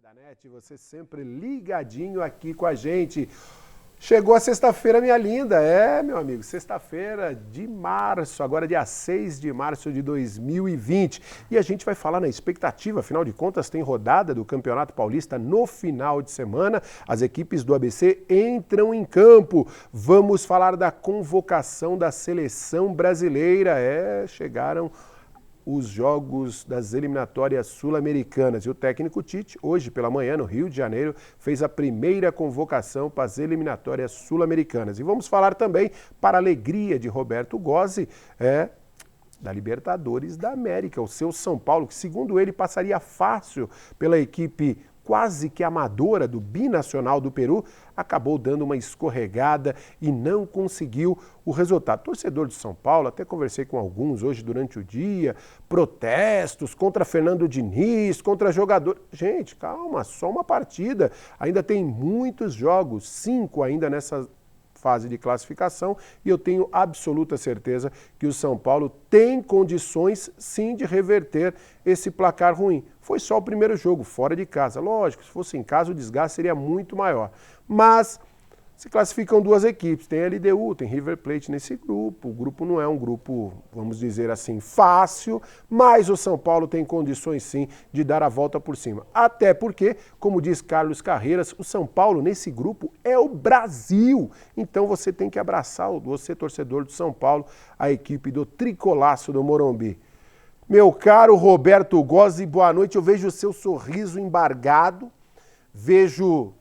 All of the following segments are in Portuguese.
da NET, você sempre ligadinho aqui com a gente. Chegou a sexta-feira, minha linda. Meu amigo, sexta-feira de março, agora dia 6 de março de 2020. E a gente vai falar na expectativa, afinal de contas tem rodada do Campeonato Paulista no final de semana. As equipes do ABC entram em campo. Vamos falar da convocação da seleção brasileira. Chegaram os jogos das eliminatórias sul-americanas. E o técnico Tite, hoje pela manhã, no Rio de Janeiro, fez a primeira convocação para as eliminatórias sul-americanas. E vamos falar também, para a alegria de Roberto Gozzi, da Libertadores da América, o seu São Paulo, que segundo ele passaria fácil pela equipe quase que amadora do Binacional do Peru, acabou dando uma escorregada e não conseguiu o resultado. Torcedor de São Paulo, até conversei com alguns hoje durante o dia, protestos contra Fernando Diniz, contra jogador. Gente, calma, só uma partida. Ainda tem muitos jogos, 5 ainda nessa fase de classificação, e eu tenho absoluta certeza que o São Paulo tem condições, sim, de reverter esse placar ruim. Foi só o primeiro jogo, fora de casa. Lógico, se fosse em casa, o desgaste seria muito maior. Mas se classificam duas equipes, tem a LDU, tem River Plate nesse grupo. O grupo não é um grupo, vamos dizer assim, fácil, mas o São Paulo tem condições sim de dar a volta por cima. Até porque, como diz Carlos Carreiras, o São Paulo nesse grupo é o Brasil. Então você tem que abraçar, você torcedor do São Paulo, a equipe do Tricolaço do Morumbi. Meu caro Roberto Gozzi, boa noite. Eu vejo o seu sorriso embargado, vejo,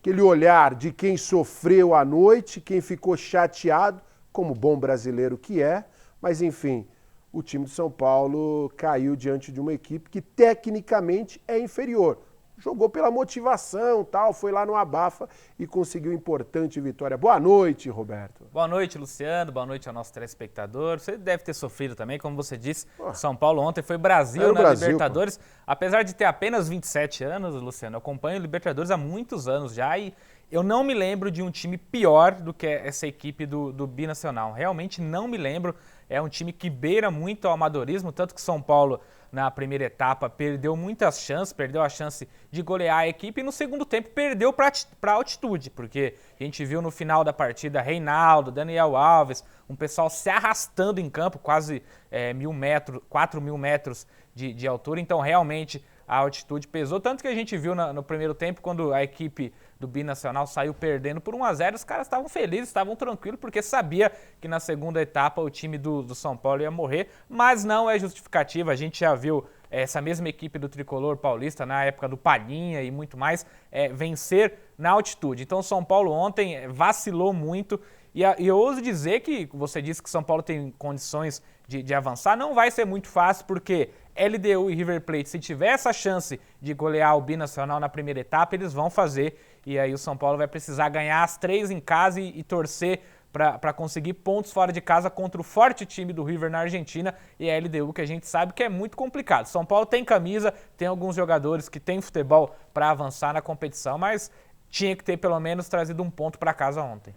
aquele olhar de quem sofreu à noite, quem ficou chateado, como bom brasileiro que é, mas enfim, o time de São Paulo caiu diante de uma equipe que tecnicamente é inferior. Jogou pela motivação, foi lá no abafa e conseguiu importante vitória. Boa noite, Roberto. Boa noite, Luciano. Boa noite ao nosso telespectador. Você deve ter sofrido também, como você disse. São Paulo ontem foi Brasil na Libertadores. Pô. Apesar de ter apenas 27 anos, Luciano, eu acompanho o Libertadores há muitos anos já e eu não me lembro de um time pior do que essa equipe do Binacional. Realmente não me lembro. É um time que beira muito ao amadorismo, tanto que São Paulo, na primeira etapa, perdeu muitas chances, perdeu a chance de golear a equipe e no segundo tempo perdeu para a altitude, porque a gente viu no final da partida Reinaldo, Daniel Alves, um pessoal se arrastando em campo, quase 4.000 metros de altura, então realmente a altitude pesou, tanto que a gente viu no primeiro tempo, quando a equipe do Binacional saiu perdendo por 1-0, os caras estavam felizes, estavam tranquilos, porque sabia que na segunda etapa o time do São Paulo ia morrer, mas não é justificativa, a gente já viu essa mesma equipe do Tricolor Paulista, na época do Palhinha e muito mais, vencer na altitude. Então o São Paulo ontem vacilou muito, e eu ouso dizer que, você disse que São Paulo tem condições de avançar, não vai ser muito fácil, porque LDU e River Plate, se tiver essa chance de golear o Binacional na primeira etapa, eles vão fazer, e aí o São Paulo vai precisar ganhar as 3 em casa e torcer para conseguir pontos fora de casa contra o forte time do River na Argentina e a LDU, que a gente sabe que é muito complicado. São Paulo tem camisa, tem alguns jogadores que têm futebol para avançar na competição, mas tinha que ter pelo menos trazido um ponto para casa ontem.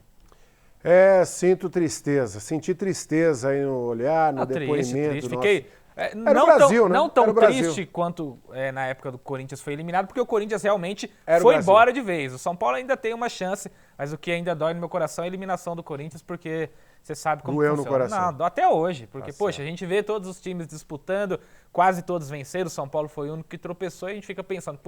Sinto tristeza. Senti tristeza aí no olhar, no depoimento. Triste. Fiquei não tão triste quanto na época do Corinthians foi eliminado, porque o Corinthians realmente foi embora de vez. O São Paulo ainda tem uma chance, mas o que ainda dói no meu coração é a eliminação do Corinthians, porque você sabe como funciona. No coração. Não, até hoje, porque, a gente vê todos os times disputando, quase todos venceram, o São Paulo foi o único que tropeçou e a gente fica pensando,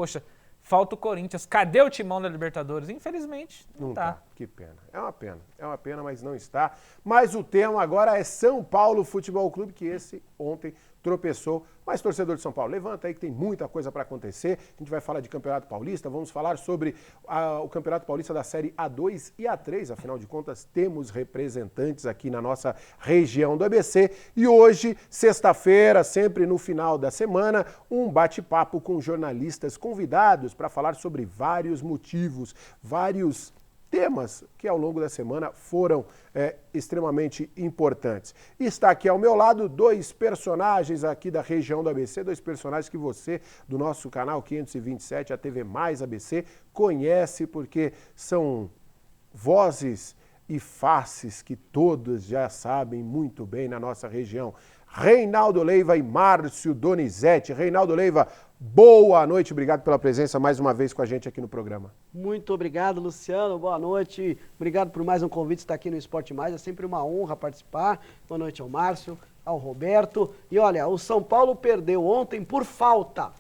falta o Corinthians, cadê o timão da Libertadores? Infelizmente, não tá. Que pena. É uma pena, mas não está. Mas o tema agora é São Paulo Futebol Clube, que esse ontem tropeçou. Mas, torcedor de São Paulo, levanta aí que tem muita coisa para acontecer. A gente vai falar de Campeonato Paulista, vamos falar sobre o Campeonato Paulista da Série A2 e A3. Afinal de contas, temos representantes aqui na nossa região do ABC. E hoje, sexta-feira, sempre no final da semana, um bate-papo com jornalistas convidados para falar sobre vários motivos, vários temas que ao longo da semana foram extremamente importantes. E está aqui ao meu lado 2 personagens aqui da região do ABC, 2 personagens que você, do nosso canal 527, a TV Mais ABC, conhece porque são vozes e faces que todos já sabem muito bem na nossa região. Reinaldo Leiva e Márcio Donizete. Reinaldo Leiva, boa noite, obrigado pela presença mais uma vez com a gente aqui no programa. Muito obrigado, Luciano, boa noite. Obrigado por mais um convite estar aqui no Esporte Mais, é sempre uma honra participar. Boa noite ao Márcio, ao Roberto. E olha, o São Paulo perdeu ontem por falta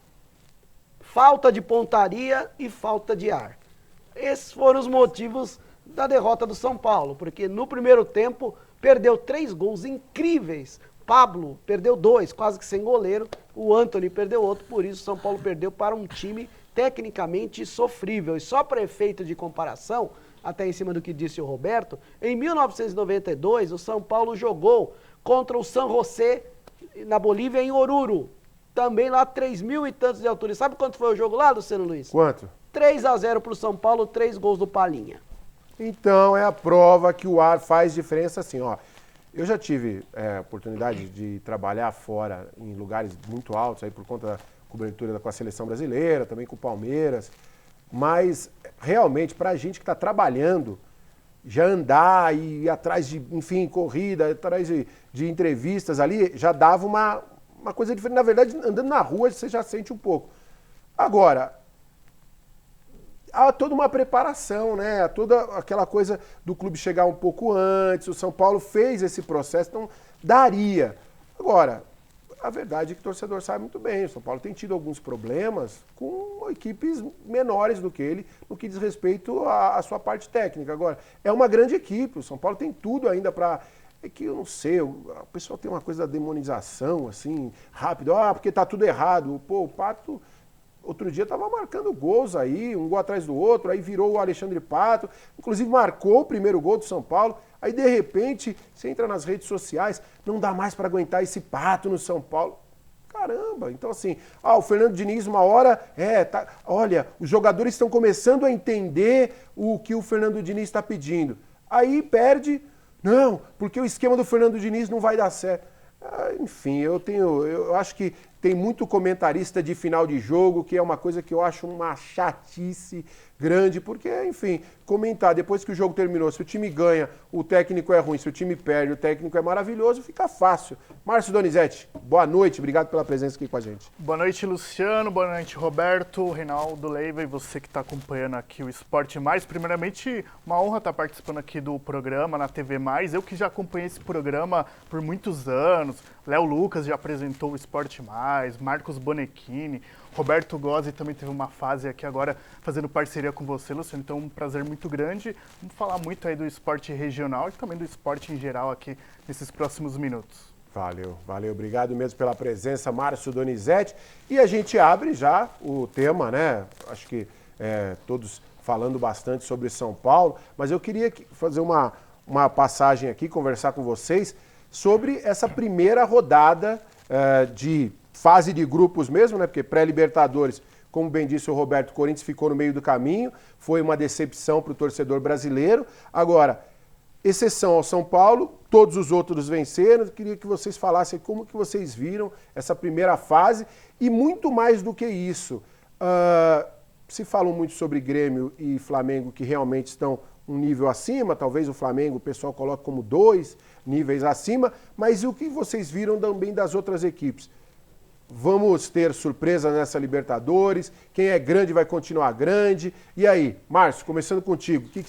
de pontaria e falta de ar. Esses foram os motivos da derrota do São Paulo, porque no primeiro tempo perdeu 3 gols incríveis. Pablo perdeu 2, quase que sem goleiro. O Antony perdeu outro, por isso o São Paulo perdeu para um time tecnicamente sofrível. E só para efeito de comparação, até em cima do que disse o Roberto, em 1992 o São Paulo jogou contra o San José na Bolívia em Oruro. Também lá 3.000 e tantos de altura. E sabe quanto foi o jogo lá, Luciano Luiz? Quanto? 3-0 para o São Paulo, 3 gols do Palinha. Então é a prova que o ar faz diferença assim, ó. Eu já tive oportunidade de trabalhar fora em lugares muito altos, aí por conta da cobertura com a seleção brasileira, também com o Palmeiras, mas realmente para a gente que está trabalhando, já andar e ir atrás de, enfim, corrida, atrás de entrevistas ali, já dava uma coisa diferente. Na verdade, andando na rua você já sente um pouco. Agora, há toda uma preparação, né? Há toda aquela coisa do clube chegar um pouco antes, o São Paulo fez esse processo, então daria. Agora, a verdade é que o torcedor sabe muito bem, o São Paulo tem tido alguns problemas com equipes menores do que ele, no que diz respeito à sua parte técnica. Agora, é uma grande equipe, o São Paulo tem tudo ainda para... É que eu não sei, o pessoal tem uma coisa da demonização, assim, rápido, porque tá tudo errado. Pô, o Pato... Outro dia estava marcando gols aí, um gol atrás do outro, aí virou o Alexandre Pato, inclusive marcou o primeiro gol do São Paulo, aí de repente você entra nas redes sociais, não dá mais para aguentar esse Pato no São Paulo. Caramba, então assim, o Fernando Diniz uma hora, olha, os jogadores estão começando a entender o que o Fernando Diniz está pedindo. Aí perde, não, porque o esquema do Fernando Diniz não vai dar certo. Enfim, eu acho que tem muito comentarista de final de jogo, que é uma coisa que eu acho uma chatice grande, porque, enfim, comentar depois que o jogo terminou, se o time ganha, o técnico é ruim, se o time perde, o técnico é maravilhoso, fica fácil. Márcio Donizete, boa noite, obrigado pela presença aqui com a gente. Boa noite, Luciano, boa noite, Roberto, Reinaldo Leiva e você que está acompanhando aqui o Esporte Mais. Primeiramente, uma honra estar participando aqui do programa na TV Mais, eu que já acompanhei esse programa por muitos anos, Léo Lucas já apresentou o Esporte Mais, Marcos Bonechini, Roberto Gozzi também teve uma fase aqui agora fazendo parceria com você, Luciano, então um prazer muito grande. Vamos falar muito aí do esporte regional e também do esporte em geral aqui nesses próximos minutos. Valeu, obrigado mesmo pela presença, Márcio Donizete. E a gente abre já o tema, né? Acho que todos falando bastante sobre São Paulo, mas eu queria fazer uma passagem aqui, conversar com vocês sobre essa primeira rodada de fase de grupos mesmo, né? Porque pré-Libertadores, como bem disse o Roberto, o Corinthians ficou no meio do caminho, foi uma decepção para o torcedor brasileiro. Agora, exceção ao São Paulo, todos os outros venceram. Eu queria que vocês falassem como que vocês viram essa primeira fase e muito mais do que isso. Se falam muito sobre Grêmio e Flamengo que realmente estão um nível acima, talvez o Flamengo o pessoal coloque como 2 níveis acima, mas e o que vocês viram também das outras equipes? Vamos ter surpresa nessa Libertadores, quem é grande vai continuar grande. E aí, Márcio, começando contigo, o que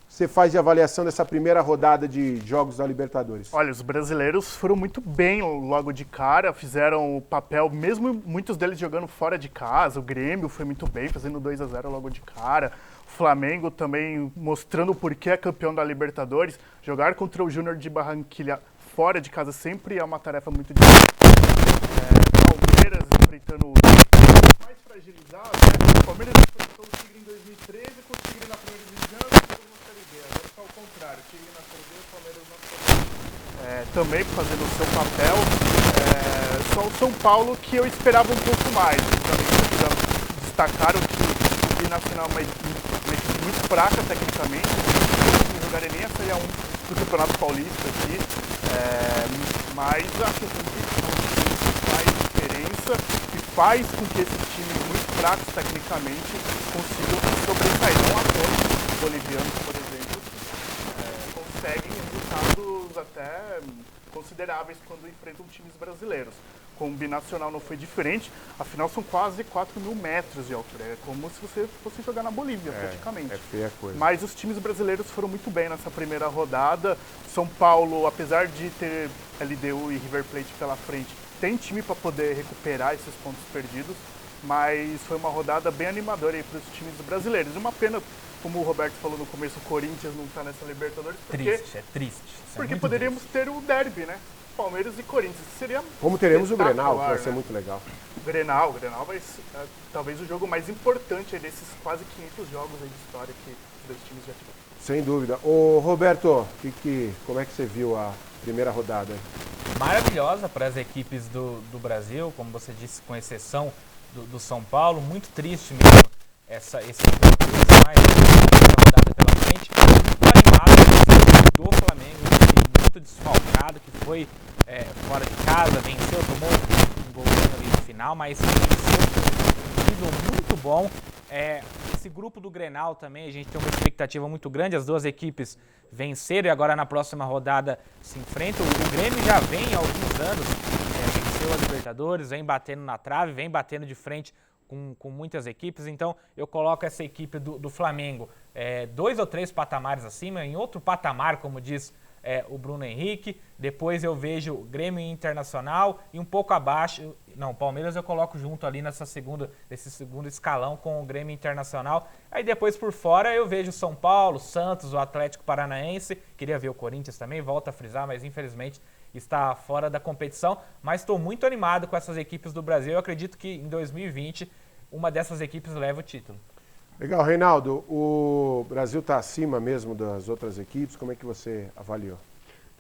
você faz de avaliação dessa primeira rodada de jogos da Libertadores? Olha, os brasileiros foram muito bem logo de cara, fizeram o papel, mesmo muitos deles jogando fora de casa. O Grêmio foi muito bem, fazendo 2-0 logo de cara. O Flamengo também mostrando por que é campeão da Libertadores. Jogar contra o Júnior de Barranquilla fora de casa sempre é uma tarefa muito difícil. Palmeiras enfrentando o mais fragilizado, né? O Palmeiras enfrentou o Tigre em 2013 com o Tigre na primeira divisão e depois na Série B. Agora está ao contrário, o Tigre na Série B e o Palmeiras na Série B. Também fazendo o seu papel, só o São Paulo que eu esperava um pouco mais. Já destacaram que o Binacional é uma equipe muito fraca tecnicamente, não jogaria nem a Série A1 do Campeonato Paulista aqui, mas acho que faz diferença e faz com que esses times muito fracos tecnicamente consigam sobressair. Não à toa, os bolivianos, por exemplo, conseguem resultados até consideráveis quando enfrentam times brasileiros. Com o binacional não foi diferente, afinal são quase 4.000 metros de altura, é como se você fosse jogar na Bolívia, praticamente. É feia a coisa. Mas os times brasileiros foram muito bem nessa primeira rodada. São Paulo, apesar de ter LDU e River Plate pela frente, tem time para poder recuperar esses pontos perdidos, mas foi uma rodada bem animadora para os times brasileiros. Uma pena, como o Roberto falou no começo, o Corinthians não está nessa Libertadores. Triste, é triste. Porque poderíamos ter o derby, né? Palmeiras e Corinthians. Seria como teremos o Grenal, que vai ser muito legal. O Grenal vai ser talvez o jogo mais importante desses quase 500 jogos aí de história que os dois times já tiveram. Sem dúvida. Ô Roberto, como é que você viu a primeira rodada? Maravilhosa para as equipes do Brasil, como você disse, com exceção do São Paulo. Muito triste mesmo esse mais rodada pela frente. Muito animado do Flamengo, um time muito desfalcado, que foi fora de casa, venceu, tomou um golzinho ali no final, mas venceu um nível muito bom. Esse grupo do Grenal também, a gente tem uma expectativa muito grande, as duas equipes venceram e agora na próxima rodada se enfrentam. O Grêmio já vem há alguns anos, venceu a Libertadores, vem batendo na trave, vem batendo de frente com muitas equipes, então eu coloco essa equipe do Flamengo 2 ou 3 patamares acima, em outro patamar, como diz o Bruno Henrique. Depois eu vejo o Grêmio Internacional e um pouco abaixo, não, Palmeiras eu coloco junto ali nesse segundo escalão com o Grêmio Internacional. Aí depois por fora eu vejo São Paulo, Santos, o Atlético Paranaense, queria ver o Corinthians também, volto a frisar, mas infelizmente está fora da competição, mas estou muito animado com essas equipes do Brasil. Eu acredito que em 2020 uma dessas equipes leva o título. Legal, Reinaldo, o Brasil está acima mesmo das outras equipes, como é que você avaliou?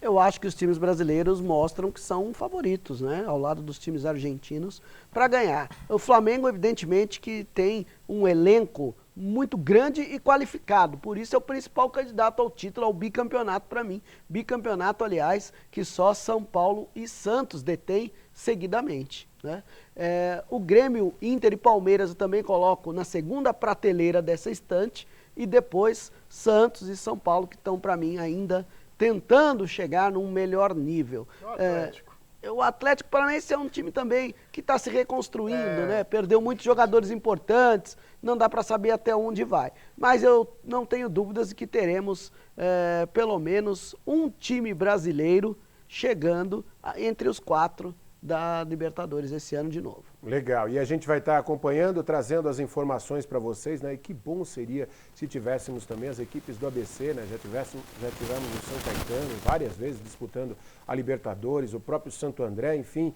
Eu acho que os times brasileiros mostram que são favoritos, né, ao lado dos times argentinos, para ganhar. O Flamengo, evidentemente, que tem um elenco muito grande e qualificado, por isso é o principal candidato ao título, ao bicampeonato para mim. Bicampeonato, aliás, que só São Paulo e Santos detêm seguidamente, né? O Grêmio, Inter e Palmeiras eu também coloco na segunda prateleira dessa estante, e depois Santos e São Paulo, que estão para mim ainda tentando chegar num melhor nível. O Atlético Paranaense é um time também que está se reconstruindo, né? Perdeu muitos jogadores importantes, não dá para saber até onde vai. Mas eu não tenho dúvidas de que teremos pelo menos um time brasileiro chegando entre os 4 da Libertadores esse ano de novo. Legal, e a gente vai estar acompanhando, trazendo as informações para vocês, né? E que bom seria se tivéssemos também as equipes do ABC, né? Já tivemos o São Caetano várias vezes disputando a Libertadores, o próprio Santo André, enfim.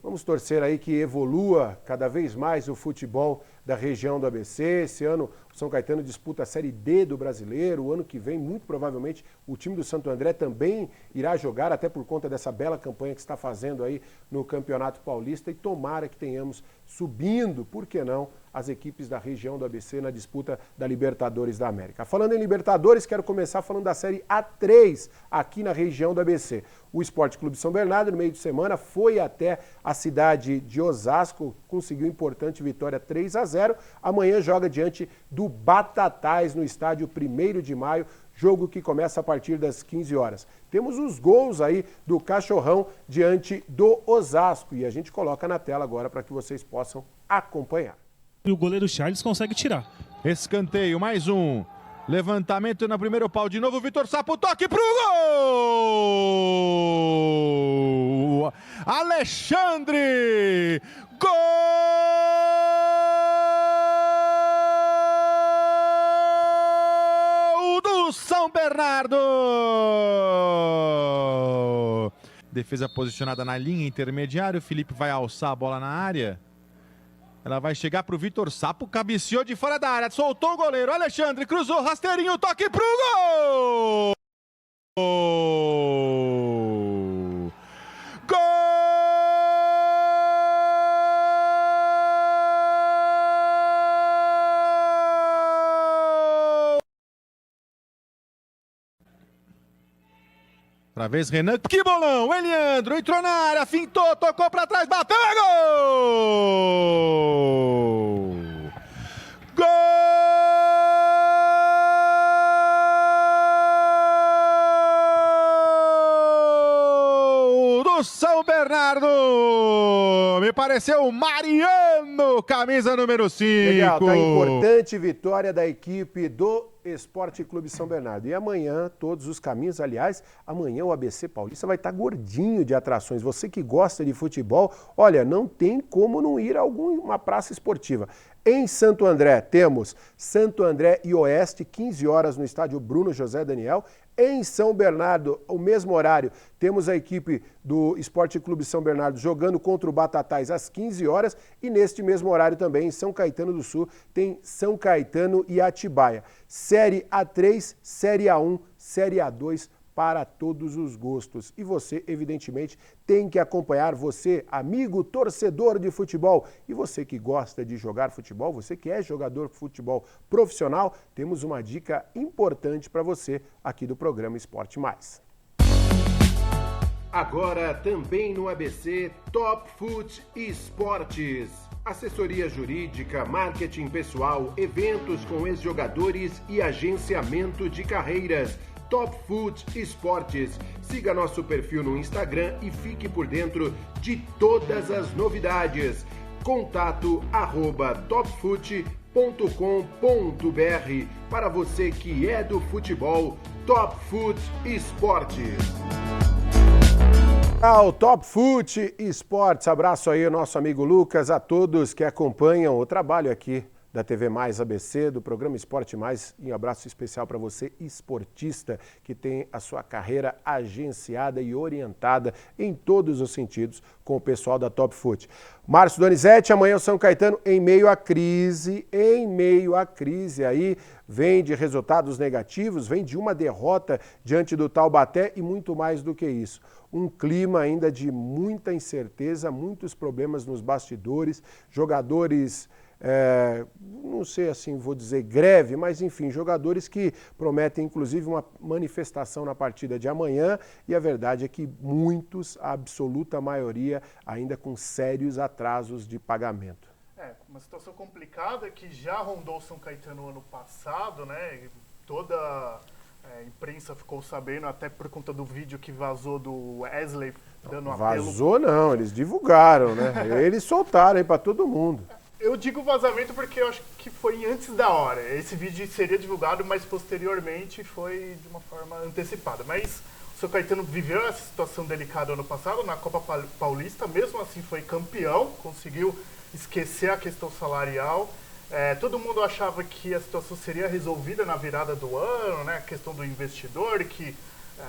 Vamos torcer aí que evolua cada vez mais o futebol da região do ABC. Esse ano o São Caetano disputa a Série D do Brasileiro. O ano que vem, muito provavelmente, o time do Santo André também irá jogar, até por conta dessa bela campanha que está fazendo aí no Campeonato Paulista. E tomara que tenhamos subindo, por que não, as equipes da região do ABC na disputa da Libertadores da América. Falando em Libertadores, quero começar falando da Série A3 aqui na região do ABC. O Esporte Clube São Bernardo, no meio de semana, foi até a cidade de Osasco, conseguiu importante vitória 3-0. Amanhã joga diante do Batatais no estádio 1º de maio, jogo que começa a partir das 15 horas. Temos os gols aí do Cachorrão diante do Osasco e a gente coloca na tela agora para que vocês possam acompanhar. E o goleiro Charles consegue tirar. Escanteio, mais um. Levantamento na primeiro pau de novo, Vitor Sapo, toque pro gol! Alexandre! Gol do São Bernardo! Defesa posicionada na linha intermediária, o Felipe vai alçar a bola na área. Ela vai chegar pro Vitor Sapo, cabeceou de fora da área, soltou o goleiro, Alexandre cruzou, rasteirinho, toque pro gol! Gol Outra vez Renan, que bolão, Eliandro entrou na área, fintou, tocou pra trás, bateu, é gol! Gol apareceu o Mariano, camisa número 5. Legal, tá importante vitória da equipe do Esporte Clube São Bernardo. E amanhã, todos os caminhos, aliás, amanhã o ABC Paulista vai estar gordinho de atrações. Você que gosta de futebol, olha, não tem como não ir a alguma praça esportiva. Em Santo André, temos Santo André e Oeste, 15 horas no estádio Bruno José Daniel. Em São Bernardo, o mesmo horário, temos a equipe do Esporte Clube São Bernardo jogando contra o Batatais às 15 horas. E neste mesmo horário também, em São Caetano do Sul, tem São Caetano e Atibaia. Série A3, Série A1, Série A2, para todos os gostos. E você, evidentemente, tem que acompanhar, você, amigo torcedor de futebol, e você que gosta de jogar futebol, você que é jogador de futebol profissional, temos uma dica importante para você aqui do programa Esporte Mais. Agora também no ABC Top Foot Esportes. Assessoria jurídica, marketing pessoal, eventos com ex-jogadores e agenciamento de carreiras. Top Foot Esportes. Siga nosso perfil no Instagram e fique por dentro de todas as novidades. Contato @topfoot.com.br. Para você que é do futebol, Top Foot Esportes. Ao Top Foot Esportes, abraço aí ao nosso amigo Lucas, a todos que acompanham o trabalho aqui da TV Mais ABC, do programa Esporte Mais, e um abraço especial para você, esportista, que tem a sua carreira agenciada e orientada em todos os sentidos com o pessoal da Top Foot. Márcio Donizete, amanhã o São Caetano em meio à crise aí, vem de resultados negativos, vem de uma derrota diante do Taubaté e muito mais do que isso. Um clima ainda de muita incerteza, muitos problemas nos bastidores, jogadores... não sei assim, vou dizer greve, mas enfim, jogadores que prometem inclusive uma manifestação na partida de amanhã, e a verdade é que muitos, a absoluta maioria, ainda com sérios atrasos de pagamento. Uma situação complicada que já rondou São Caetano ano passado, né? Toda a imprensa ficou sabendo, até por conta do vídeo que vazou do Wesley dando apelo. Vazou não, eles divulgaram, né? Eles soltaram aí para todo mundo. Eu digo vazamento porque eu acho que foi antes da hora. Esse vídeo seria divulgado, mas posteriormente foi de uma forma antecipada. Mas o São Caetano viveu essa situação delicada ano passado na Copa Paulista, mesmo assim foi campeão, conseguiu esquecer a questão salarial. Todo mundo achava que a situação seria resolvida na virada do ano, né? A questão do investidor que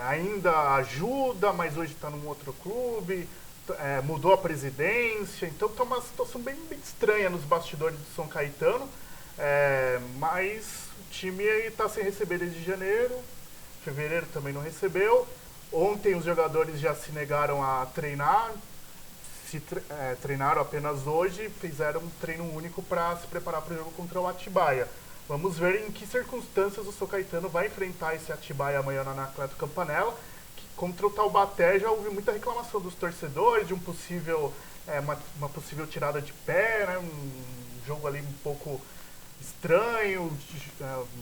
ainda ajuda, mas hoje está num outro clube. Mudou a presidência, então está uma situação bem estranha nos bastidores do São Caetano, mas o time está sem receber desde janeiro, fevereiro também não recebeu. Ontem os jogadores já se negaram a treinar, treinaram apenas hoje, fizeram um treino único para se preparar para o jogo contra o Atibaia. Vamos ver em que circunstâncias o São Caetano vai enfrentar esse Atibaia amanhã na Anacleto Campanella. Contra o Taubaté já houve muita reclamação dos torcedores de uma possível tirada de pé, né? Um jogo ali um pouco estranho, o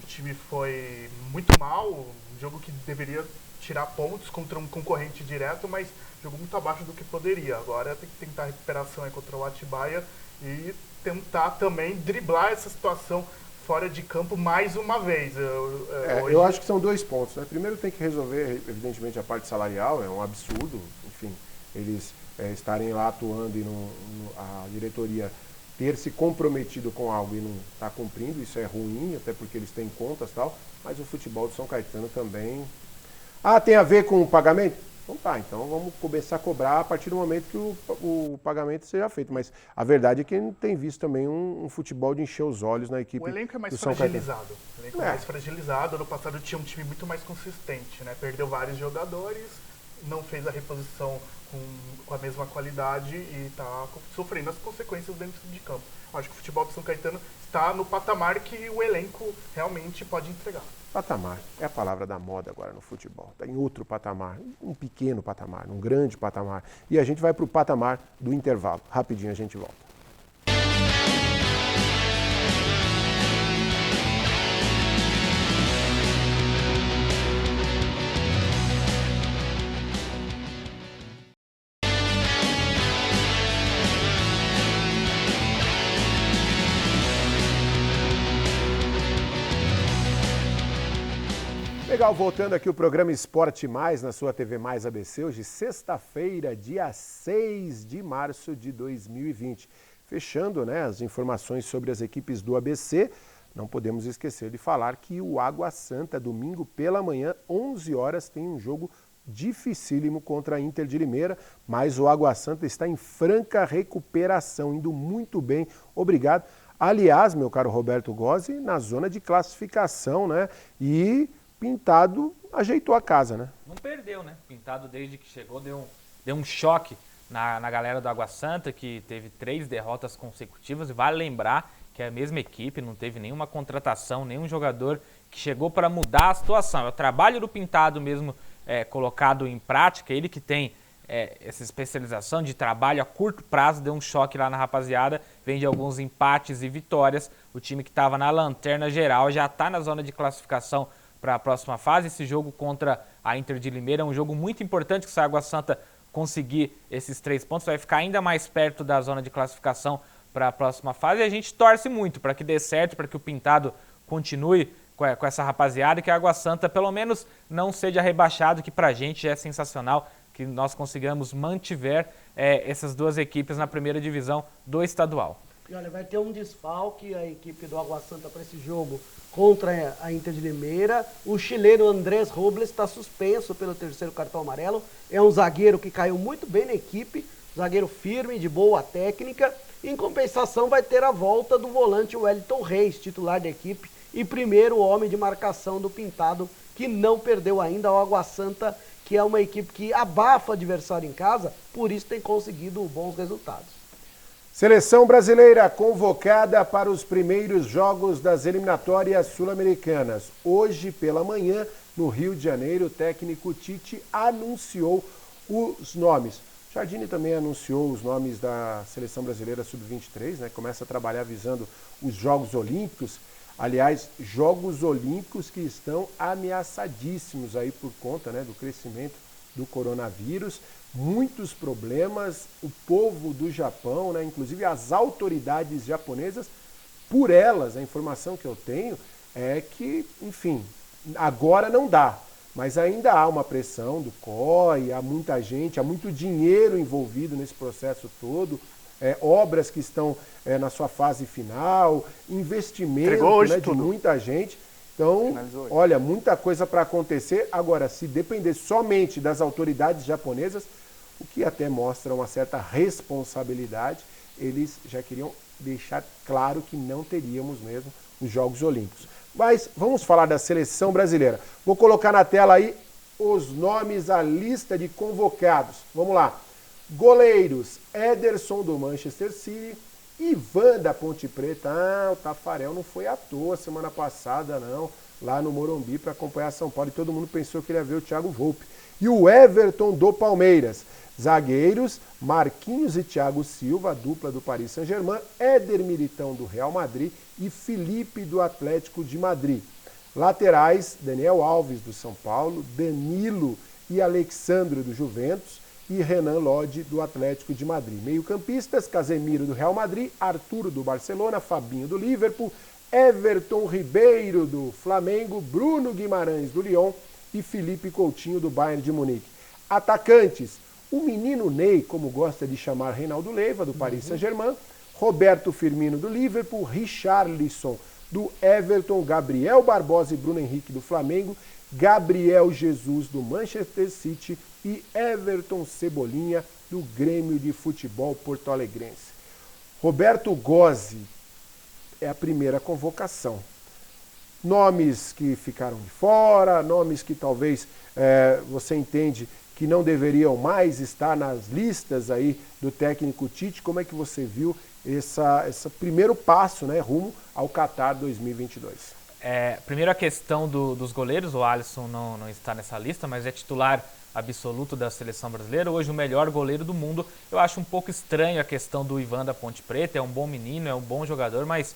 time foi muito mal, um jogo que deveria tirar pontos contra um concorrente direto, mas jogou muito abaixo do que poderia. Agora tem que tentar a recuperação aí contra o Atibaia e tentar também driblar essa situação fora de campo mais uma vez. Eu acho que são dois pontos, né? Primeiro tem que resolver, evidentemente, a parte salarial, é um absurdo, enfim, eles estarem lá atuando e a diretoria ter se comprometido com algo e não estar cumprindo, isso é ruim, até porque eles têm contas e tal, mas o futebol do São Caetano também... tem a ver com o pagamento? Então vamos começar a cobrar a partir do momento que o pagamento seja feito. Mas a verdade é que não tem visto também um futebol de encher os olhos na equipe. O elenco é mais fragilizado. O elenco é mais fragilizado. Ano passado tinha um time muito mais consistente, né? Perdeu vários jogadores, não fez a reposição com a mesma qualidade e está sofrendo as consequências dentro de campo. Acho que o futebol do São Caetano está no patamar que o elenco realmente pode entregar. Patamar é a palavra da moda agora no futebol. Está em outro patamar, um pequeno patamar, um grande patamar. E a gente vai para o patamar do intervalo. Rapidinho a gente volta. Legal, voltando aqui o programa Esporte Mais na sua TV Mais ABC, hoje sexta-feira, dia 6 de março de 2020. Fechando, né, as informações sobre as equipes do ABC, não podemos esquecer de falar que o Água Santa, domingo pela manhã, 11 horas, tem um jogo dificílimo contra a Inter de Limeira, mas o Água Santa está em franca recuperação, indo muito bem, obrigado. Aliás, meu caro Roberto Gozzi, na zona de classificação, né, e Pintado ajeitou a casa, né? Não perdeu, né? Pintado, desde que chegou, deu um choque na galera do Água Santa, que teve 3 derrotas consecutivas. E vale lembrar que é a mesma equipe, não teve nenhuma contratação, nenhum jogador que chegou para mudar a situação. É o trabalho do Pintado mesmo colocado em prática, ele que tem essa especialização de trabalho a curto prazo, deu um choque lá na rapaziada, vem de alguns empates e vitórias. O time que estava na lanterna geral já está na zona de classificação para a próxima fase. Esse jogo contra a Inter de Limeira é um jogo muito importante, que se a Água Santa conseguir esses 3 pontos, vai ficar ainda mais perto da zona de classificação para a próxima fase. E a gente torce muito para que dê certo, para que o Pintado continue com essa rapaziada, que a Água Santa pelo menos não seja rebaixado, que para a gente é sensacional que nós consigamos mantiver essas 2 equipes na primeira divisão do estadual. E olha, vai ter um desfalque a equipe do Água Santa para esse jogo contra a Inter de Limeira. O chileno Andrés Robles está suspenso pelo 3º cartão amarelo. É um zagueiro que caiu muito bem na equipe, zagueiro firme, de boa técnica. Em compensação, vai ter a volta do volante Wellington Reis, titular da equipe, e primeiro homem de marcação do Pintado, que não perdeu ainda. O Água Santa, que é uma equipe que abafa o adversário em casa, por isso tem conseguido bons resultados. Seleção brasileira convocada para os primeiros jogos das eliminatórias sul-americanas. Hoje pela manhã, no Rio de Janeiro, o técnico Tite anunciou os nomes. Jardine também anunciou os nomes da Seleção Brasileira Sub-23, né? Começa a trabalhar visando os Jogos Olímpicos. Aliás, Jogos Olímpicos que estão ameaçadíssimos aí por conta, né, do crescimento do coronavírus. Muitos problemas, o povo do Japão, né, inclusive as autoridades japonesas, por elas, a informação que eu tenho é que, enfim, agora não dá, mas ainda há uma pressão do COI, há muita gente, há muito dinheiro envolvido nesse processo todo, obras que estão na sua fase final, investimento, né, de muita gente. Então, olha, muita coisa para acontecer. Agora, se depender somente das autoridades japonesas, o que até mostra uma certa responsabilidade, eles já queriam deixar claro que não teríamos mesmo os Jogos Olímpicos. Mas vamos falar da seleção brasileira. Vou colocar na tela aí os nomes, a lista de convocados. Vamos lá. Goleiros, Ederson do Manchester City, Ivan da Ponte Preta. O Tafarel não foi à toa semana passada, não, lá no Morumbi para acompanhar São Paulo, e todo mundo pensou que ele ia ver o Thiago Volpe. E o Everton do Palmeiras. Zagueiros, Marquinhos e Thiago Silva, a dupla do Paris Saint-Germain, Éder Militão do Real Madrid e Felipe do Atlético de Madrid. Laterais, Daniel Alves do São Paulo, Danilo e Alexandre do Juventus e Renan Lodge do Atlético de Madrid. Meio-campistas, Casemiro do Real Madrid, Arturo do Barcelona, Fabinho do Liverpool, Everton Ribeiro do Flamengo, Bruno Guimarães do Lyon e Felipe Coutinho do Bayern de Munique. Atacantes, o menino Ney, como gosta de chamar Reinaldo Leiva, do Paris Saint-Germain, Roberto Firmino do Liverpool, Richarlison do Everton, Gabriel Barbosa e Bruno Henrique do Flamengo, Gabriel Jesus do Manchester City e Everton Cebolinha do Grêmio de Futebol Porto-Alegrense. Roberto Gozzi é a primeira convocação. Nomes que ficaram de fora, nomes que talvez você entende que não deveriam mais estar nas listas aí do técnico Tite. Como é que você viu esse primeiro passo, né, rumo ao Qatar 2022? Primeiro a questão dos goleiros, o Alisson não está nessa lista, mas é titular absoluto da seleção brasileira, hoje o melhor goleiro do mundo. Eu acho um pouco estranho a questão do Ivan da Ponte Preta, é um bom menino, é um bom jogador, mas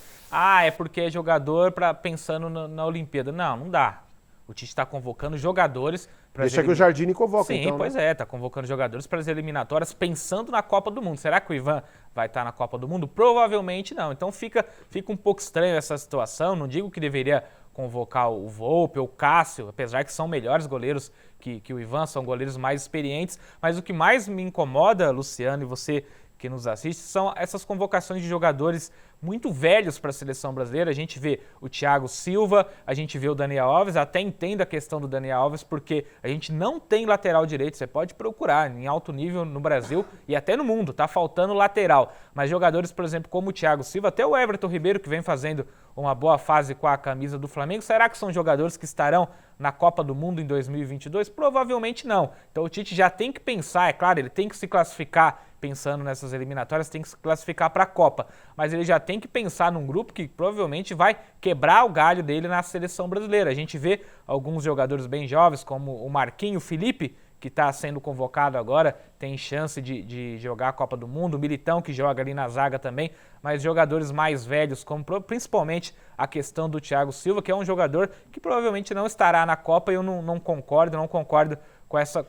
é porque é jogador pensando na Olimpíada. Não dá. O Tite está convocando jogadores para... Deixa que o Jardine convoca, Sim, então, pois né? está convocando jogadores para as eliminatórias pensando na Copa do Mundo. Será que o Ivan vai estar na Copa do Mundo? Provavelmente não. Então fica um pouco estranho essa situação. Não digo que deveria convocar o Volpi ou o Cássio, apesar que são melhores goleiros que o Ivan, são goleiros mais experientes, mas o que mais me incomoda, Luciano, e você que nos assiste, são essas convocações de jogadores muito velhos para a seleção brasileira. A gente vê o Thiago Silva, a gente vê o Daniel Alves, até entendo a questão do Daniel Alves, porque a gente não tem lateral direito, você pode procurar em alto nível no Brasil e até no mundo, tá faltando lateral. Mas jogadores, por exemplo, como o Thiago Silva, até o Everton Ribeiro, que vem fazendo uma boa fase com a camisa do Flamengo, será que são jogadores que estarão na Copa do Mundo em 2022? Provavelmente não. Então o Tite já tem que pensar, é claro, ele tem que se classificar pensando nessas eliminatórias, tem que se classificar para a Copa, mas ele já tem que pensar num grupo que provavelmente vai quebrar o galho dele na seleção brasileira. A gente vê alguns jogadores bem jovens, como o Marquinhos, o Felipe, que está sendo convocado agora, tem chance de jogar a Copa do Mundo, o Militão, que joga ali na zaga também, mas jogadores mais velhos, como principalmente a questão do Thiago Silva, que é um jogador que provavelmente não estará na Copa, e eu não concordo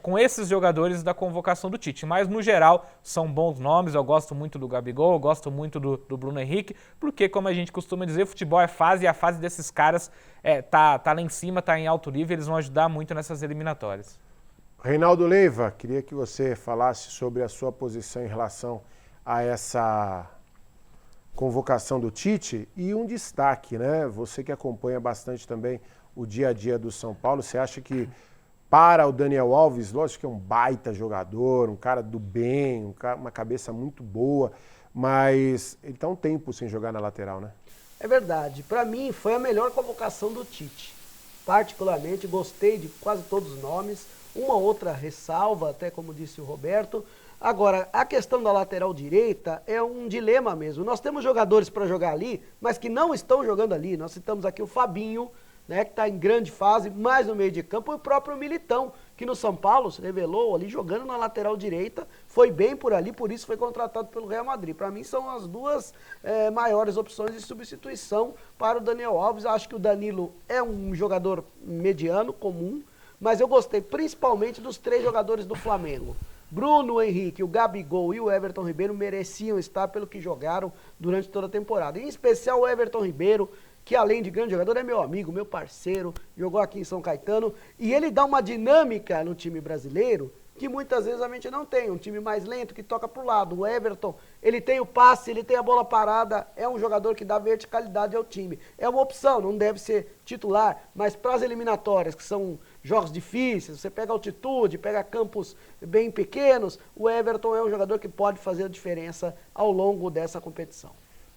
com esses jogadores da convocação do Tite. Mas, no geral, são bons nomes. Eu gosto muito do Gabigol, eu gosto muito do Bruno Henrique, porque, como a gente costuma dizer, futebol é fase, e a fase desses caras tá lá em cima, tá em alto nível, eles vão ajudar muito nessas eliminatórias. Reinaldo Leiva, queria que você falasse sobre a sua posição em relação a essa convocação do Tite e um destaque, né? Você que acompanha bastante também o dia a dia do São Paulo, você acha que para o Daniel Alves, lógico que é um baita jogador, um cara do bem, uma cabeça muito boa, mas ele está um tempo sem jogar na lateral, né? É verdade. Para mim, foi a melhor convocação do Tite. Particularmente, gostei de quase todos os nomes. Uma outra ressalva, até como disse o Roberto. Agora, a questão da lateral direita é um dilema mesmo. Nós temos jogadores para jogar ali, mas que não estão jogando ali. Nós citamos aqui o Fabinho, né, que está em grande fase, mais no meio de campo, e o próprio Militão, que no São Paulo se revelou ali jogando na lateral direita, foi bem por ali, por isso foi contratado pelo Real Madrid. Para mim são as duas maiores opções de substituição para o Daniel Alves. Acho que o Danilo é um jogador mediano, comum, mas eu gostei principalmente dos três jogadores do Flamengo. Bruno Henrique, o Gabigol e o Everton Ribeiro mereciam estar pelo que jogaram durante toda a temporada. Em especial o Everton Ribeiro, que além de grande jogador é meu amigo, meu parceiro, jogou aqui em São Caetano, e ele dá uma dinâmica no time brasileiro que muitas vezes a gente não tem, um time mais lento que toca pro lado. O Everton, ele tem o passe, ele tem a bola parada, é um jogador que dá verticalidade ao time. É uma opção, não deve ser titular, mas para as eliminatórias, que são jogos difíceis, você pega altitude, pega campos bem pequenos, o Everton é um jogador que pode fazer a diferença ao longo dessa competição.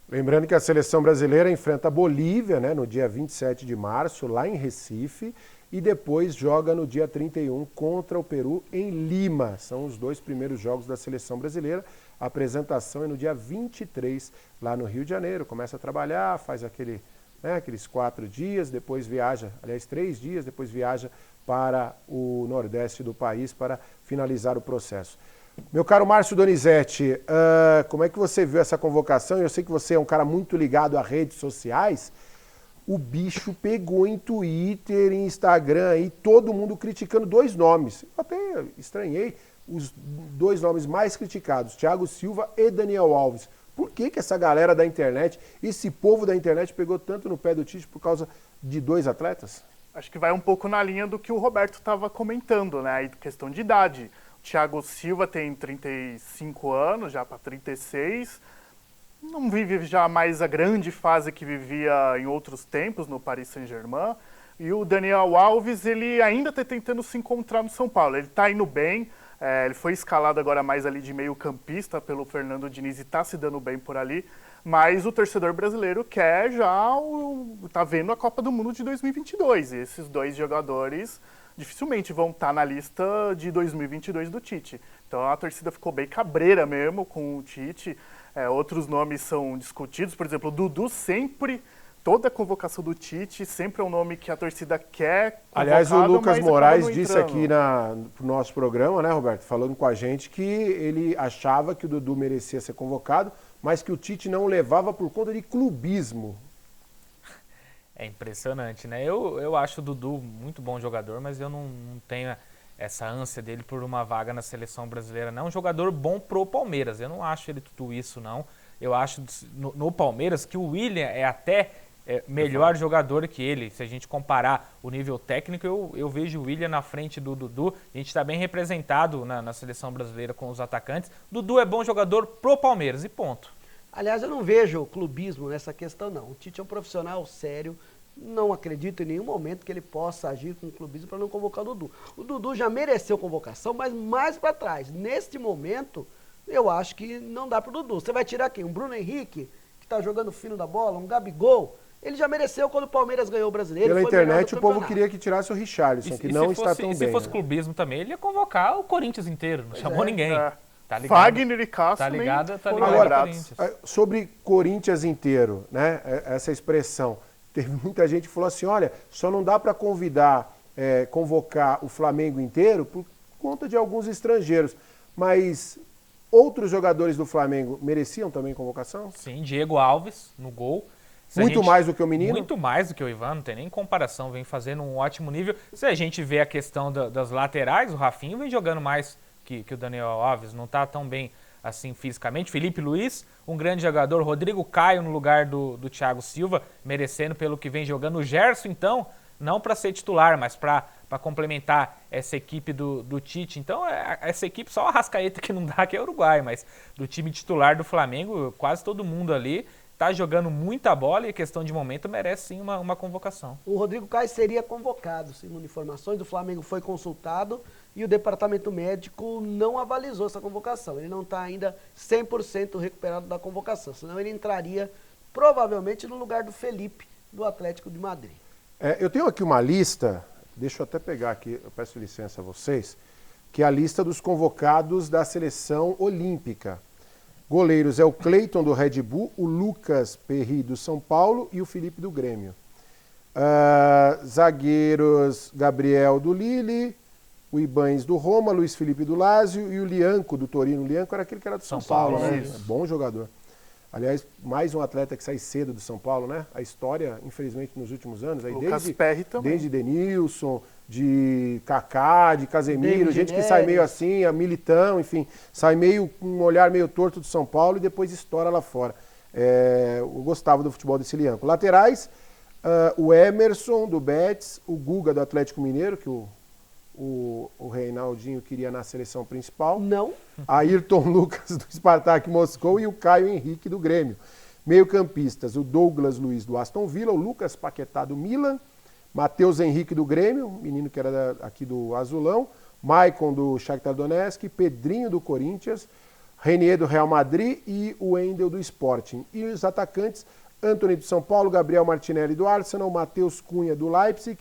Lembrando que a seleção brasileira enfrenta a Bolívia, né, no dia 27 de março, lá em Recife, e depois joga no dia 31 contra o Peru em Lima. São os dois primeiros jogos da seleção brasileira. A apresentação é no dia 23, lá no Rio de Janeiro. Começa a trabalhar, faz aqueles 4 dias, depois viaja, 3 dias, depois viaja para o nordeste do país para finalizar o processo. Meu caro Márcio Donizete, como é que você viu essa convocação? Eu sei que você é um cara muito ligado a redes sociais. O bicho pegou em Twitter, em Instagram, aí, todo mundo criticando 2 nomes. Eu até estranhei os 2 nomes mais criticados, Thiago Silva e Daniel Alves. Por que essa galera da internet, esse povo da internet pegou tanto no pé do Tite por causa de 2 atletas? Acho que vai um pouco na linha do que o Roberto estava comentando, né? Aí, questão de idade. Thiago Silva tem 35 anos, já para 36, não vive já mais a grande fase que vivia em outros tempos no Paris Saint-Germain. E o Daniel Alves, ele ainda está tentando se encontrar no São Paulo. Ele está indo bem, ele foi escalado agora mais ali de meio campista pelo Fernando Diniz e está se dando bem por ali. Mas o torcedor brasileiro quer tá vendo a Copa do Mundo de 2022. E esses 2 jogadores dificilmente vão estar na lista de 2022 do Tite. Então a torcida ficou bem cabreira mesmo com o Tite. Outros nomes são discutidos, por exemplo, o Dudu sempre, toda a convocação do Tite, sempre é um nome que a torcida quer. Aliás, o Lucas Moraes disse aqui no nosso programa, né, Roberto, falando com a gente, que ele achava que o Dudu merecia ser convocado, mas que o Tite não o levava por conta de clubismo. É impressionante, né? Eu acho o Dudu muito bom jogador, mas eu não tenho essa ânsia dele por uma vaga na seleção brasileira, não. É um jogador bom pro Palmeiras, eu não acho ele tudo isso, não. Eu acho no Palmeiras que o William é até melhor jogador que ele. Se a gente comparar o nível técnico, eu vejo o William na frente do Dudu. A gente está bem representado na seleção brasileira com os atacantes. Dudu é bom jogador pro Palmeiras e ponto. Aliás, eu não vejo clubismo nessa questão, não. O Tite é um profissional sério. Não acredito em nenhum momento que ele possa agir com clubismo para não convocar o Dudu. O Dudu já mereceu convocação, mas mais para trás. Neste momento, eu acho que não dá para o Dudu. Você vai tirar quem? Um Bruno Henrique, que está jogando fino da bola, um Gabigol. Ele já mereceu quando o Palmeiras ganhou o Brasileiro. Pela internet o povo queria que tirasse o Richarlison, que não está tão bem. Se fosse clubismo também, ele ia convocar o Corinthians inteiro, não chamou ninguém. Tá ligado? Fagner e Cássio tá ligado agora, Corinthians. Sobre Corinthians inteiro, né? Essa expressão. Teve muita gente que falou assim, olha, só não dá para convocar o Flamengo inteiro por conta de alguns estrangeiros. Mas outros jogadores do Flamengo mereciam também convocação? Sim, Diego Alves no gol. Muito mais do que o menino? Muito mais do que o Ivan, não tem nem comparação, vem fazendo um ótimo nível. Se a gente vê a questão das laterais, o Rafinho vem jogando mais que o Daniel Alves, não está tão bem assim fisicamente. Felipe Luiz, um grande jogador. Rodrigo Caio no lugar do Thiago Silva, merecendo pelo que vem jogando. O Gerson, então, não para ser titular, mas para complementar essa equipe do Tite. Então, essa equipe, só o Arrascaeta que não dá, que é Uruguai, mas do time titular do Flamengo, quase todo mundo ali está jogando muita bola e, questão de momento, merece sim uma convocação. O Rodrigo Caio seria convocado, segundo informações. O Flamengo foi consultado e o departamento médico não avalizou essa convocação. Ele não está ainda 100% recuperado da convocação, senão ele entraria provavelmente no lugar do Felipe, do Atlético de Madrid. Eu tenho aqui uma lista, deixa eu até pegar aqui, eu peço licença a vocês, que é a lista dos convocados da seleção olímpica. Goleiros é o Cleiton do Red Bull, o Lucas Perry do São Paulo e o Felipe do Grêmio. Zagueiros, Gabriel do Lille, o Ibanes do Roma, Luiz Felipe do Lazio e o Lianco do Torino. O Lianco era aquele que era do São Paulo, né? Bom jogador. Aliás, mais um atleta que sai cedo do São Paulo, né? A história, infelizmente, nos últimos anos, aí Lucas Perry também. Desde Denilson, de Kaká, de Casemiro, gente que sai meio assim, a Militão, enfim, sai meio com um olhar meio torto do São Paulo e depois estoura lá fora. Eu gostava do futebol desse Lianco. Laterais, o Emerson do Betis, o Guga do Atlético Mineiro, que o Reinaldinho queria na seleção principal. Não. Ayrton Lucas do Spartak Moscou e o Caio Henrique do Grêmio. Meio-campistas, o Douglas Luiz do Aston Villa, o Lucas Paquetá do Milan, Matheus Henrique do Grêmio, menino que era aqui do Azulão, Maicon do Shakhtar Donetsk, Pedrinho do Corinthians, Renier do Real Madrid e o Wendel do Sporting. E os atacantes, Antony do São Paulo, Gabriel Martinelli do Arsenal, Matheus Cunha do Leipzig,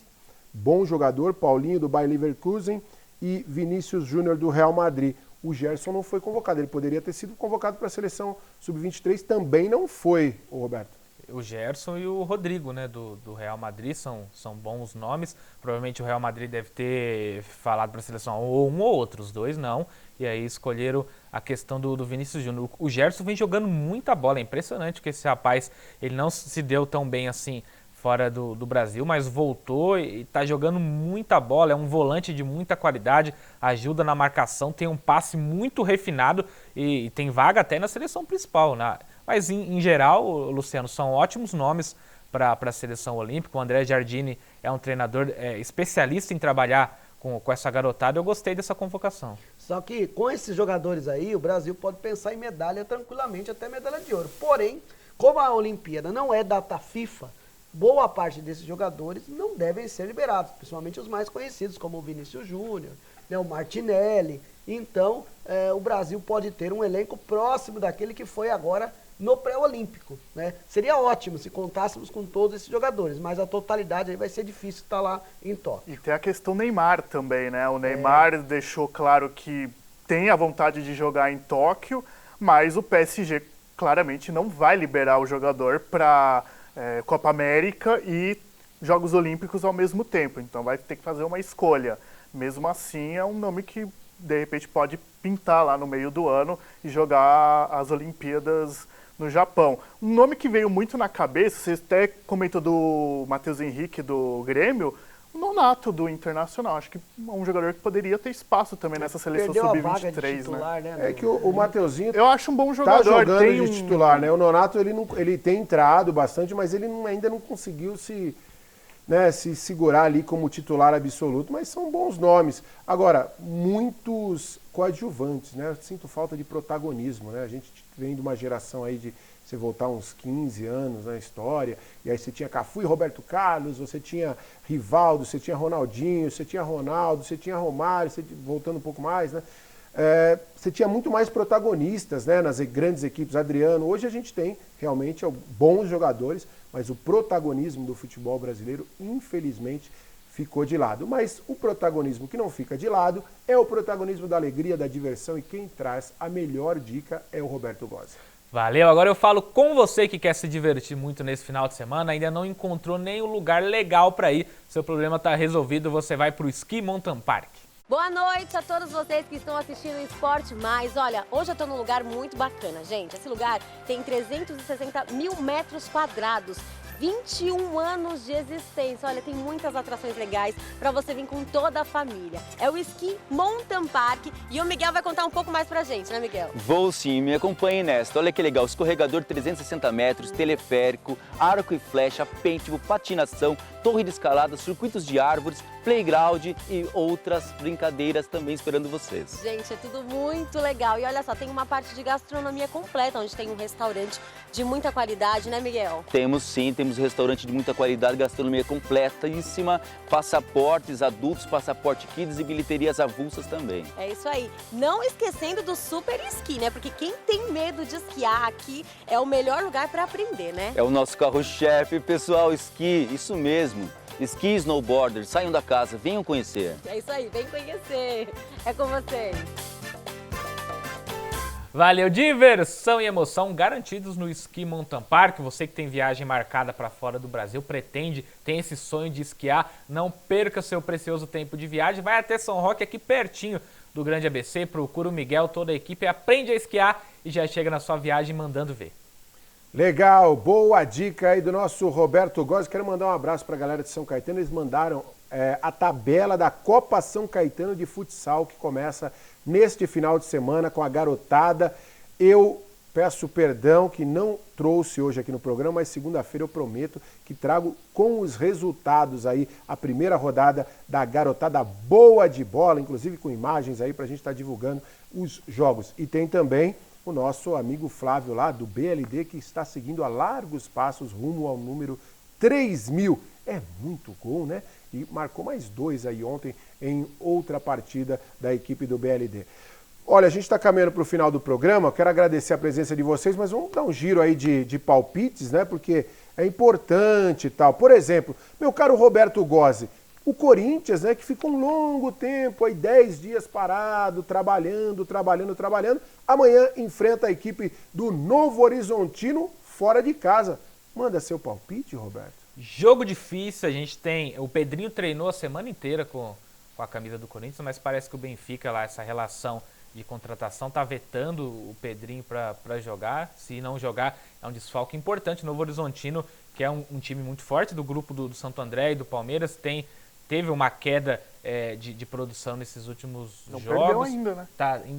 bom jogador, Paulinho do Bayer Leverkusen e Vinícius Júnior do Real Madrid. O Gerson não foi convocado, ele poderia ter sido convocado para a seleção sub-23, também não foi, Roberto. O Gerson e o Rodrigo, né, do Real Madrid, são bons nomes. Provavelmente o Real Madrid deve ter falado para a seleção ou um ou outro, os dois não. E aí escolheram a questão do Vinícius Júnior. O Gerson vem jogando muita bola, é impressionante que esse rapaz, ele não se deu tão bem assim fora do Brasil, mas voltou e está jogando muita bola, é um volante de muita qualidade, ajuda na marcação, tem um passe muito refinado e tem vaga até na seleção principal, né? Mas, em geral, Luciano, são ótimos nomes para a seleção olímpica. O André Giardini é um treinador especialista em trabalhar com essa garotada. Eu gostei dessa convocação. Só que com esses jogadores aí, o Brasil pode pensar em medalha tranquilamente, até medalha de ouro. Porém, como a Olimpíada não é data FIFA, boa parte desses jogadores não devem ser liberados, principalmente os mais conhecidos, como o Vinícius Júnior, né, o Martinelli. Então, o Brasil pode ter um elenco próximo daquele que foi agora no pré-olímpico, né? Seria ótimo se contássemos com todos esses jogadores, mas a totalidade aí vai ser difícil estar lá em Tóquio. E tem a questão Neymar também, né? O Neymar deixou claro que tem a vontade de jogar em Tóquio, mas o PSG claramente não vai liberar o jogador para Copa América e Jogos Olímpicos ao mesmo tempo. Então vai ter que fazer uma escolha. Mesmo assim, é um nome que de repente pode pintar lá no meio do ano e jogar as Olimpíadas no Japão. Um nome que veio muito na cabeça, você até comentou do Matheus Henrique do Grêmio, o Nonato do Internacional. Acho que é um jogador que poderia ter espaço também nessa seleção sub-23, né? É que o Mateuzinho eu acho um bom jogador. Tá jogando de titular, né? O Nonato, ele tem entrado bastante, mas ele ainda não conseguiu se segurar ali como titular absoluto, mas são bons nomes. Agora, muitos coadjuvantes, né? Eu sinto falta de protagonismo, né? A gente vem de uma geração aí de você voltar uns 15 anos na história, e aí você tinha Cafu e Roberto Carlos, você tinha Rivaldo, você tinha Ronaldinho, você tinha Ronaldo, você tinha Romário, voltando um pouco mais, né? Você tinha muito mais protagonistas, né, nas grandes equipes. Adriano, hoje a gente tem realmente bons jogadores, mas o protagonismo do futebol brasileiro, infelizmente, ficou de lado. Mas o protagonismo que não fica de lado é o protagonismo da alegria, da diversão, e quem traz a melhor dica é o Roberto Gozzi. Valeu, agora eu falo com você que quer se divertir muito nesse final de semana, ainda não encontrou nenhum lugar legal para ir, seu problema está resolvido, você vai para o Ski Mountain Park. Boa noite a todos vocês que estão assistindo o Esporte Mais. Olha, hoje eu estou num lugar muito bacana, gente. Esse lugar tem 360 mil metros quadrados. 21 anos de existência. Olha, tem muitas atrações legais para você vir com toda a família. É o Ski Mountain Park e o Miguel vai contar um pouco mais pra gente, né, Miguel? Vou sim, me acompanhe nesta. Olha que legal, escorregador 360 metros, teleférico, arco e flecha, pêntigo, patinação, torre de escalada, circuitos de árvores, playground e outras brincadeiras também esperando vocês. Gente, é tudo muito legal. E olha só, tem uma parte de gastronomia completa, onde tem um restaurante de muita qualidade, né, Miguel? Temos sim, temos restaurante de muita qualidade, gastronomia completíssima, passaportes adultos, passaporte kids e bilheterias avulsas também. É isso aí. Não esquecendo do Super Esqui, né? Porque quem tem medo de esquiar aqui é o melhor lugar para aprender, né? É o nosso carro-chefe, pessoal, esqui, isso mesmo. Esqui e snowboarder, saiam da casa, venham conhecer. É isso aí, vem conhecer. É com vocês. Valeu, diversão e emoção garantidos no Ski Mountain Park. Você que tem viagem marcada para fora do Brasil, tem esse sonho de esquiar, não perca seu precioso tempo de viagem. Vai até São Roque, aqui pertinho do Grande ABC, procura o Miguel, toda a equipe, aprende a esquiar e já chega na sua viagem mandando ver. Legal, boa dica aí do nosso Roberto Gozzi. Quero mandar um abraço para a galera de São Caetano. Eles mandaram a tabela da Copa São Caetano de futsal, que começa neste final de semana com a garotada. Eu peço perdão que não trouxe hoje aqui no programa, mas segunda-feira eu prometo que trago com os resultados aí a primeira rodada da garotada boa de bola, inclusive com imagens aí para a gente estar divulgando os jogos. E tem também o nosso amigo Flávio lá do BLD, que está seguindo a largos passos rumo ao número 3.000. É muito gol, né? E marcou mais 2 aí ontem em outra partida da equipe do BLD. Olha, a gente está caminhando para o final do programa, eu quero agradecer a presença de vocês, mas vamos dar um giro aí de palpites, né? Porque é importante e tal. Por exemplo, meu caro Roberto Gozzi, o Corinthians, né, que ficou um longo tempo, aí 10 dias parado, trabalhando, amanhã enfrenta a equipe do Novo Horizontino fora de casa. Manda seu palpite, Roberto. Jogo difícil, a gente tem... O Pedrinho treinou a semana inteira com a camisa do Corinthians, mas parece que o Benfica, lá, essa relação de contratação, tá vetando o Pedrinho para jogar. Se não jogar, é um desfalque importante. O Novo Horizontino, que é um time muito forte do grupo do Santo André e do Palmeiras, teve uma queda de produção nesses últimos jogos. Não perdeu ainda, né?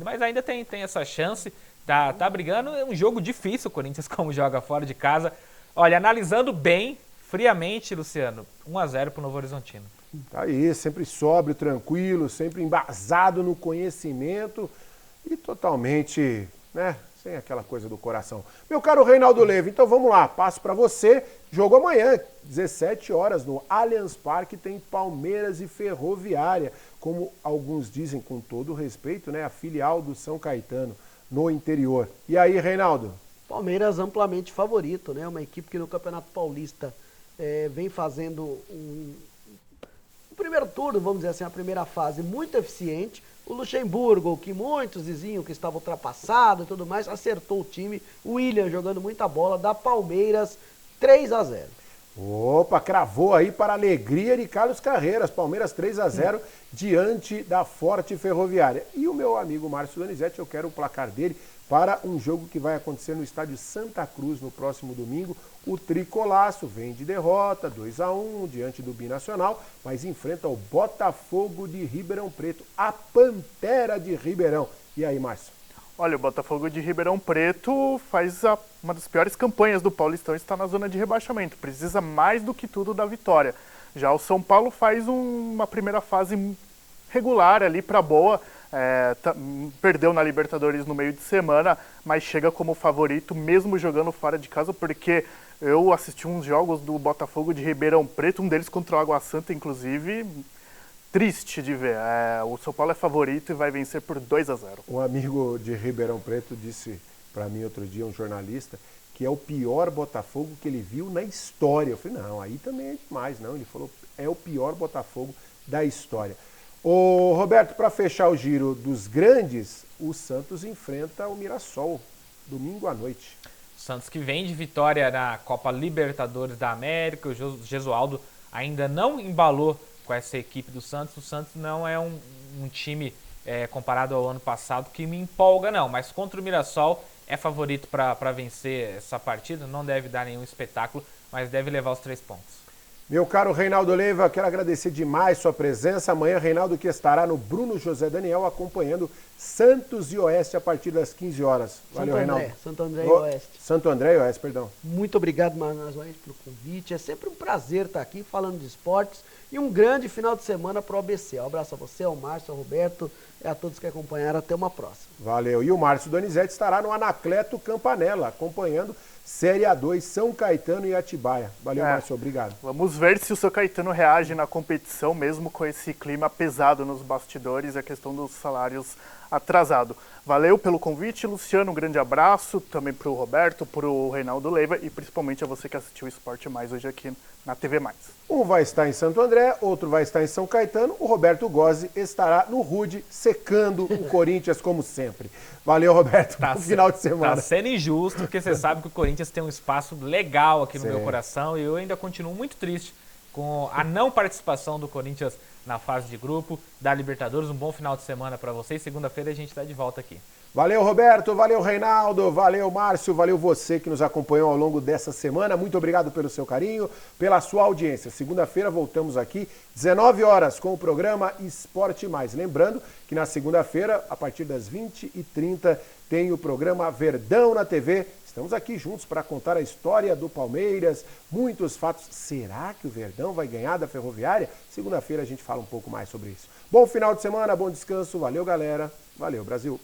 Mas ainda tem essa chance. Tá brigando. É um jogo difícil o Corinthians, como joga fora de casa. Olha, analisando bem, friamente, Luciano, 1-0 pro Novo Horizontino. Tá aí, sempre sóbrio, tranquilo, sempre embasado no conhecimento e totalmente, né, sem aquela coisa do coração. Meu caro Reinaldo Leve, então vamos lá, passo para você. Jogo amanhã, 17 horas, no Allianz Parque, tem Palmeiras e Ferroviária, como alguns dizem, com todo respeito, né, a filial do São Caetano no interior. E aí, Reinaldo? Palmeiras amplamente favorito, né? Uma equipe que no Campeonato Paulista vem fazendo um primeiro turno, vamos dizer assim, a primeira fase muito eficiente. O Luxemburgo, que muitos diziam que estava ultrapassado e tudo mais, acertou o time. O William jogando muita bola, da Palmeiras 3-0. Opa, cravou aí para a alegria de Carlos Carreiras. Palmeiras 3-0 diante da Forte Ferroviária. E o meu amigo Márcio Donizete, eu quero o placar dele para um jogo que vai acontecer no estádio Santa Cruz no próximo domingo. O Tricolaço vem de derrota, 2-1 diante do Binacional, mas enfrenta o Botafogo de Ribeirão Preto, a Pantera de Ribeirão. E aí, Márcio? Olha, o Botafogo de Ribeirão Preto faz uma das piores campanhas do Paulistão e está na zona de rebaixamento. Precisa mais do que tudo da vitória. Já o São Paulo faz uma primeira fase regular ali para boa. Perdeu na Libertadores no meio de semana, mas chega como favorito, mesmo jogando fora de casa, porque eu assisti uns jogos do Botafogo de Ribeirão Preto, um deles contra o Água Santa, inclusive, triste de ver. O São Paulo é favorito e vai vencer por 2-0. Um amigo de Ribeirão Preto disse para mim outro dia, um jornalista, que é o pior Botafogo que ele viu na história. Eu falei, não, aí também é demais, não. Ele falou, é o pior Botafogo da história. Ô, Roberto, para fechar o giro dos grandes, o Santos enfrenta o Mirassol, domingo à noite. O Santos que vem de vitória na Copa Libertadores da América, o Gesualdo ainda não embalou com essa equipe do Santos. O Santos não é um time, comparado ao ano passado, que me empolga não, mas contra o Mirassol é favorito para vencer essa partida, não deve dar nenhum espetáculo, mas deve levar os 3 pontos. Meu caro Reinaldo Leiva, quero agradecer demais sua presença. Amanhã, Reinaldo que estará no Bruno José Daniel acompanhando Santos e Oeste a partir das 15 horas. Valeu, Reinaldo. Santo André e Oeste. Santo André e Oeste, perdão. Muito obrigado mais uma vez pelo convite. É sempre um prazer estar aqui falando de esportes e um grande final de semana para o ABC. Um abraço a você, ao Márcio, ao Roberto e a todos que acompanharam. Até uma próxima. Valeu. E o Márcio Donizete estará no Anacleto Campanella, acompanhando Série A2 São Caetano e Atibaia. Valeu, Márcio. Obrigado. Vamos ver se o São Caetano reage na competição, mesmo com esse clima pesado nos bastidores e a questão dos salários atrasado. Valeu pelo convite, Luciano. Um grande abraço também para o Roberto, para o Reinaldo Leiva e principalmente a você que assistiu o Esporte Mais hoje aqui na TV Mais. Um vai estar em Santo André, outro vai estar em São Caetano. O Roberto Gozzi estará no Rude, secando o Corinthians como sempre. Valeu, Roberto. Bom final de semana. Tá sendo injusto, porque você sabe que o Corinthians tem um espaço legal aqui no meu coração e eu ainda continuo muito triste com a não participação do Corinthians na fase de grupo da Libertadores. Um bom final de semana para vocês. Segunda-feira a gente está de volta aqui. Valeu, Roberto. Valeu, Reinaldo. Valeu, Márcio. Valeu você que nos acompanhou ao longo dessa semana. Muito obrigado pelo seu carinho, pela sua audiência. Segunda-feira voltamos aqui, 19 horas, com o programa Esporte Mais. Lembrando que na segunda-feira, a partir das 20h30, tem o programa Verdão na TV. Estamos aqui juntos para contar a história do Palmeiras, muitos fatos. Será que o Verdão vai ganhar da Ferroviária? Segunda-feira a gente fala um pouco mais sobre isso. Bom final de semana, bom descanso. Valeu, galera. Valeu, Brasil.